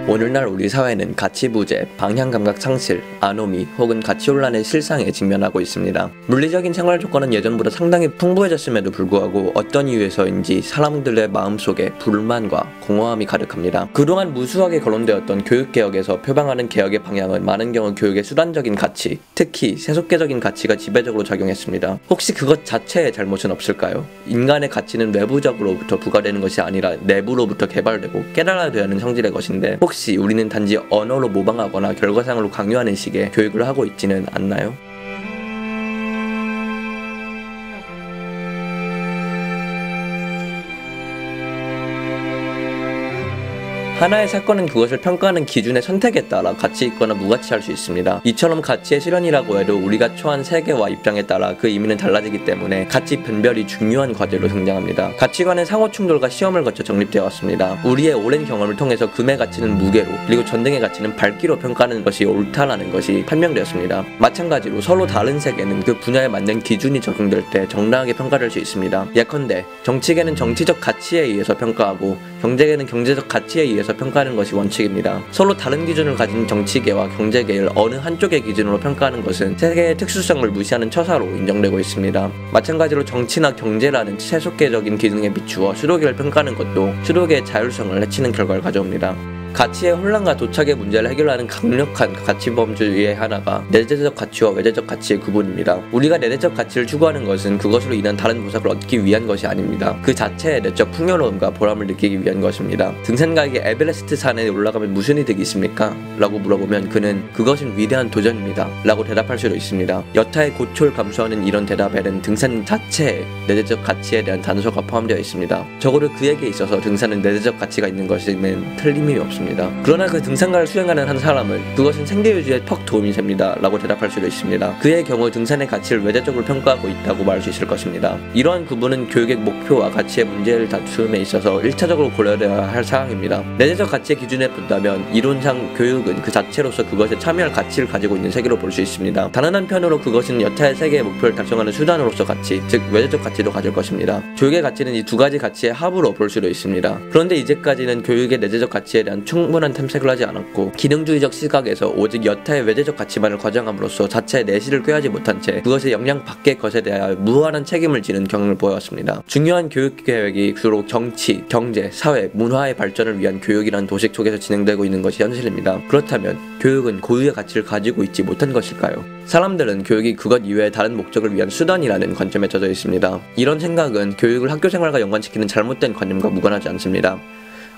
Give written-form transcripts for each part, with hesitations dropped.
오늘날 우리 사회는 가치 부재, 방향 감각 상실, 아노미 혹은 가치 혼란의 실상에 직면하고 있습니다. 물리적인 생활 조건은 예전보다 상당히 풍부해졌음에도 불구하고 어떤 이유에서인지 사람들의 마음속에 불만과 공허함이 가득합니다. 그동안 무수하게 거론되었던 교육개혁에서 표방하는 개혁의 방향은 많은 경우 교육의 수단적인 가치, 특히 세속계적인 가치가 지배적으로 작용했습니다. 혹시 그것 자체의 잘못은 없을까요? 인간의 가치는 외부적으로부터 부과되는 것이 아니라 내부로부터 개발되고 깨달아야 하는 성질의 것인데 혹시 우리는 단지 언어로 모방하거나 결과상으로 강요하는 식의 교육을 하고 있지는 않나요? 하나의 사건은 그것을 평가하는 기준의 선택에 따라 가치 있거나 무가치할 수 있습니다. 이처럼 가치의 실현이라고 해도 우리가 처한 세계와 입장에 따라 그 의미는 달라지기 때문에 가치 변별이 중요한 과제로 등장합니다. 가치관은 상호 충돌과 시험을 거쳐 정립되어 왔습니다. 우리의 오랜 경험을 통해서 금의 가치는 무게로 그리고 전등의 가치는 밝기로 평가하는 것이 옳다라는 것이 판명되었습니다. 마찬가지로 서로 다른 세계는 그 분야에 맞는 기준이 적용될 때 정당하게 평가될 수 있습니다. 예컨대 정치계는 정치적 가치에 의해서 평가하고 경제계는 경제적 가치에 의해서 평가하는 것이 원칙입니다. 서로 다른 기준을 가진 정치계와 경제계를 어느 한쪽의 기준으로 평가하는 것은 세계의 특수성을 무시하는 처사로 인정되고 있습니다. 마찬가지로 정치나 경제라는 세속계적인 기능에 비추어 수도계를 평가하는 것도 수도계의 자율성을 해치는 결과를 가져옵니다. 가치의 혼란과 도착의 문제를 해결하는 강력한 가치범주의 하나가 내재적 가치와 외재적 가치의 구분입니다. 우리가 내재적 가치를 추구하는 것은 그것으로 인한 다른 보상을 얻기 위한 것이 아닙니다. 그 자체의 내적 풍요로움과 보람을 느끼기 위한 것입니다. 등산가에게 에베레스트 산에 올라가면 무슨 이득이 있습니까? 라고 물어보면 그는 그것은 위대한 도전입니다 라고 대답할 수도 있습니다. 여타의 고초를 감수하는 이런 대답에는 등산 자체의 내재적 가치에 대한 단서가 포함되어 있습니다. 적어도 그에게 있어서 등산은 내재적 가치가 있는 것임은 틀림이 없습니다. 그러나 그 등산가를 수행하는 한 사람은 그것은 생계유지에 퍽 도움이 됩니다 라고 대답할 수도 있습니다. 그의 경우 등산의 가치를 외재적으로 평가하고 있다고 말할 수 있을 것입니다. 이러한 구분은 교육의 목표와 가치의 문제를 다툼에 있어서 1차적으로 고려되어야 할 사항입니다. 내재적 가치의 기준에 본다면 이론상 교육은 그 자체로서 그것에 참여할 가치를 가지고 있는 세계로 볼 수 있습니다. 다른 한편으로 그것은 여타의 세계의 목표를 달성하는 수단으로서 가치, 즉 외재적 가치도 가질 것입니다. 교육의 가치는 이 두 가지 가치의 합으로 볼 수도 있습니다. 그런데 이제까지는 교육의 내재적 가치에 대한 충분한 탐색을 하지 않았고 기능주의적 시각에서 오직 여타의 외재적 가치만을 과장함으로써 자체의 내실을 꾀하지 못한 채 그것의 영향 밖의 것에 대하여 무한한 책임을 지는 경향을 보여왔습니다. 중요한 교육계획이 주로 정치, 경제, 사회, 문화의 발전을 위한 교육이라는 도식 속에서 진행되고 있는 것이 현실입니다. 그렇다면 교육은 고유의 가치를 가지고 있지 못한 것일까요? 사람들은 교육이 그것 이외의 다른 목적을 위한 수단이라는 관점에 젖어 있습니다. 이런 생각은 교육을 학교생활과 연관시키는 잘못된 관념과 무관하지 않습니다.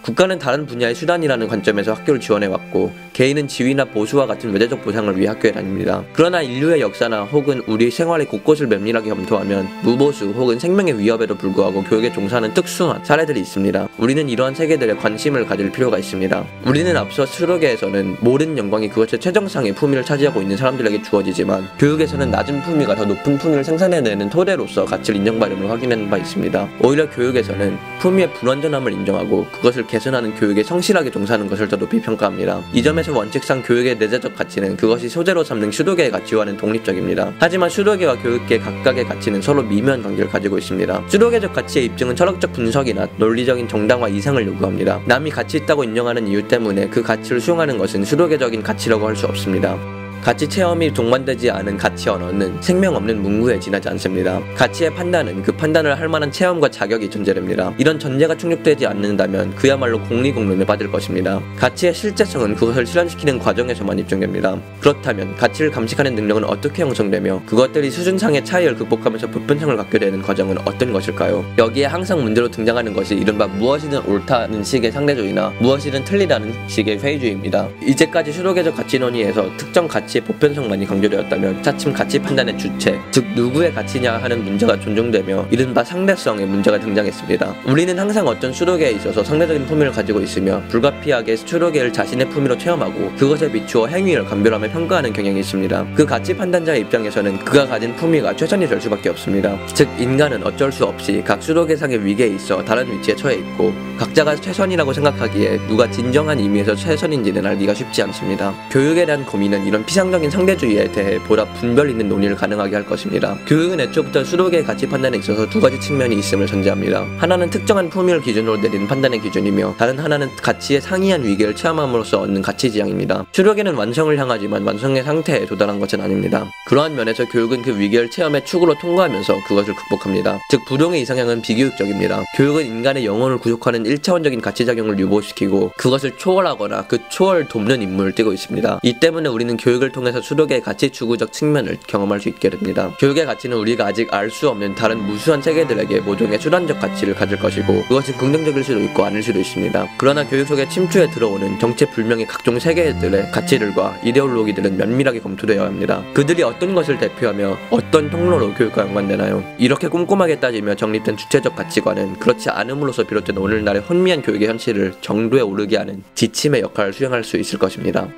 국가는 다른 분야의 수단이라는 관점에서 학교를 지원해왔고 개인은 지위나 보수와 같은 외재적 보상을 위해 학교에 다닙니다. 그러나 인류의 역사나 혹은 우리 생활의 곳곳을 면밀하게 검토하면 무보수 혹은 생명의 위협에도 불구하고 교육에 종사하는 특수한 사례들이 있습니다. 우리는 이러한 세계들에 관심을 가질 필요가 있습니다. 우리는 앞서 수로계에서는 모든 영광이 그것의 최정상의 품위를 차지하고 있는 사람들에게 주어지지만 교육에서는 낮은 품위가 더 높은 품위를 생산해내는 토대로서 가치를 인정받음을 확인한 바 있습니다. 오히려 교육에서는 품위의 불완전함을 인정하고 그것을 개선하는 교육에 성실하게 종사하는 것을 더 높이 평가합니다. 이 점에서 원칙상 교육의 내재적 가치는 그것이 소재로 삼는 수도계의 가치와는 독립적입니다. 하지만 수도계와 교육계 각각의 가치는 서로 미묘한 관계를 가지고 있습니다. 수도계적 가치의 입증은 철학적 분석이나 논리적인 정당화 이상을 요구합니다. 남이 가치 있다고 인정하는 이유 때문에 그 가치를 수용하는 것은 수도계적인 가치라고 할 수 없습니다. 가치 체험이 동반되지 않은 가치 언어는 생명 없는 문구에 지나지 않습니다. 가치의 판단은 그 판단을 할 만한 체험과 자격이 존재됩니다. 이런 전제가 충족되지 않는다면 그야말로 공리공론에 빠질 것입니다. 가치의 실제성은 그것을 실현시키는 과정에서만 입증됩니다. 그렇다면 가치를 감식하는 능력은 어떻게 형성되며 그것들이 수준상의 차이를 극복하면서 보편성을 갖게 되는 과정은 어떤 것일까요? 여기에 항상 문제로 등장하는 것이 이른바 무엇이든 옳다는 식의 상대주의나 무엇이든 틀리다는 식의 회의주의입니다. 이제까지 수도계적 가치 논의에서 특정 가치의 보편성만이 강조되었다면 차츰 가치 판단의 주체, 즉 누구의 가치냐 하는 문제가 존중되며 이른바 상대성의 문제가 등장했습니다. 우리는 항상 어떤 수도계에 있어서 상대적인 품위를 가지고 있으며 불가피하게 수도계를 자신의 품위로 체험하고 그것에 비추어 행위를 감별하며 평가하는 경향이 있습니다. 그 가치 판단자의 입장에서는 그가 가진 품위가 최선이 될 수밖에 없습니다. 즉 인간은 어쩔 수 없이 각 수도계상의 위계에 있어 다른 위치에 처해 있고 각자가 최선이라고 생각하기에 누가 진정한 의미에서 최선인지는 알기가 쉽지 않습니다. 교육에 대한 고민은 이런 피상 이상적인 상대주의에 대해 보다 분별 있는 논의를 가능하게 할 것입니다. 교육은 애초부터 수록의 가치 판단에 있어서 두 가지 측면이 있음을 전제합니다. 하나는 특정한 품위를 기준으로 내리는 판단의 기준이며 다른 하나는 가치의 상이한 위계를 체험함으로써 얻는 가치 지향입니다. 수록에는 완성을 향하지만 완성의 상태에 도달한 것은 아닙니다. 그러한 면에서 교육은 그 위계를 체험의 축으로 통과하면서 그것을 극복합니다. 즉 부동의 이상향은 비교육적입니다. 교육은 인간의 영혼을 구속하는 1차원적인 가치작용을 유보시키고 그것을 초월하거나 그 초월 돕는 임무를 띠고 있습니다. 이 때문에 우리는 교육을 통해서 수록의 가치 추구적 측면을 경험할 수 있게 됩니다. 교육의 가치는 우리가 아직 알 수 없는 다른 무수한 세계들에게 모종의 수단적 가치를 가질 것이고 그것은 긍정적일 수도 있고 아닐 수도 있습니다. 그러나 교육 속에 침투해 들어오는 정체불명의 각종 세계들의 가치들과 이데올로기들은 면밀하게 검토되어야 합니다. 그들이 어떤 것을 대표하며 어떤 통로로 교육과 연관되나요? 이렇게 꼼꼼하게 따지며 정립된 주체적 가치관은 그렇지 않음으로써 비롯된 오늘날의 혼미한 교육의 현실을 정도에 오르게 하는 지침의 역할을 수행할 수 있을 것입니다.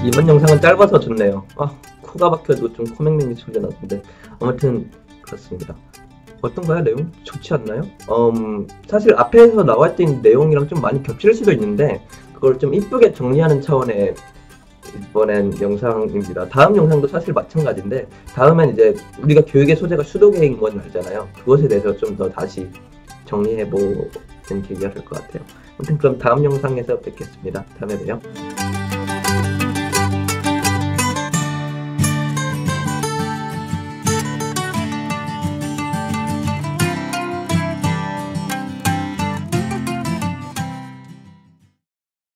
이번 영상은 짧아서 좋네요. 코가 박혀도 좀 코맹맹이 소리가 나던데 아무튼 그렇습니다. 어떤가요? 내용? 좋지 않나요? 사실 앞에서 나왔던 내용이랑 좀 많이 겹칠 수도 있는데 그걸 좀 이쁘게 정리하는 차원의 이번엔 영상입니다. 다음 영상도 사실 마찬가지인데 다음엔 이제 우리가 교육의 소재가 수도계인 건 알잖아요. 그것에 대해서 좀 더 다시 정리해보는 계기가 될 것 같아요. 아무튼 그럼 다음 영상에서 뵙겠습니다. 다음에 봬요.